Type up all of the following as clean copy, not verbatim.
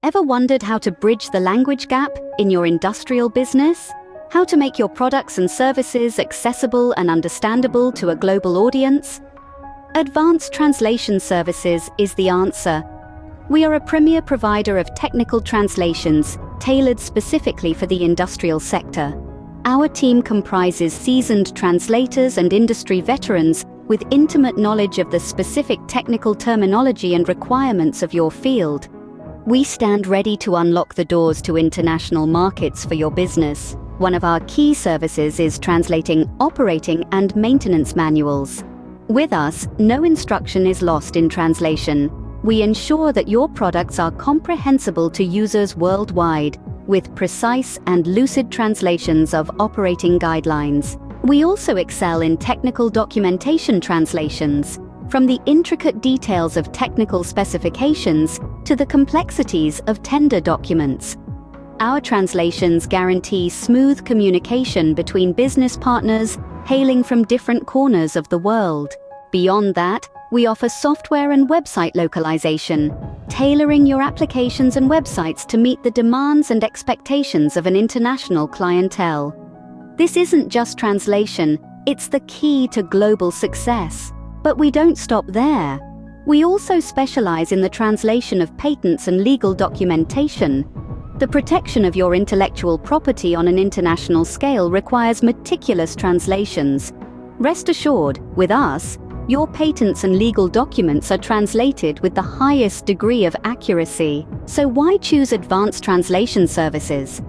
Ever wondered how to bridge the language gap in your industrial business? How to make your products and services accessible and understandable to a global audience? Advanced Translation Services is the answer. We are a premier provider of technical translations tailored specifically for the industrial sector. Our team comprises seasoned translators and industry veterans with intimate knowledge of the specific technical terminology and requirements of your field. We stand ready to unlock the doors to international markets for your business. One of our key services is translating operating and maintenance manuals. With us, no instruction is lost in translation. We ensure that your products are comprehensible to users worldwide, with precise and lucid translations of operating guidelines. We also excel in technical documentation translations, from the intricate details of technical specifications to the complexities of tender documents. Our translations guarantee smooth communication between business partners hailing from different corners of the world. Beyond that, we offer software and website localization, tailoring your applications and websites to meet the demands and expectations of an international clientele. This isn't just translation, it's the key to global success. But we don't stop there. We also specialize in the translation of patents and legal documentation. The protection of your intellectual property on an international scale requires meticulous translations. Rest assured, with us, your patents and legal documents are translated with the highest degree of accuracy. So why choose Advanced Translation Services?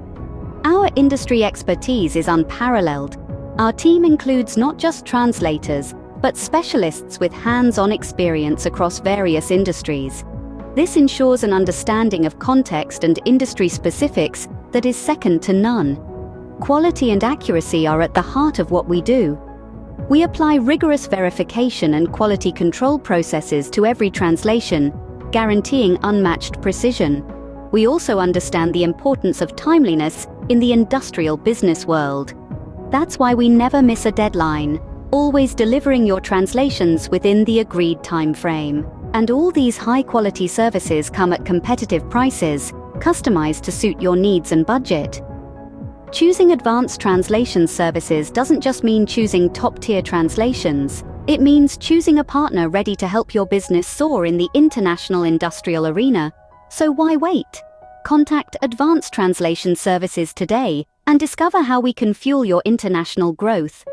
Our industry expertise is unparalleled. Our team includes not just translators, but specialists with hands-on experience across various industries. This ensures an understanding of context and industry specifics that is second to none. Quality and accuracy are at the heart of what we do. We apply rigorous verification and quality control processes to every translation, guaranteeing unmatched precision. We also understand the importance of timeliness in the industrial business world. That's why we never miss a deadline, always delivering your translations within the agreed time frame. And all these high-quality services come at competitive prices, customized to suit your needs and budget. Choosing Advanced Translation Services doesn't just mean choosing top-tier translations. It means choosing a partner ready to help your business soar in the international industrial arena. So why wait? Contact Advanced Translation Services today and discover how we can fuel your international growth.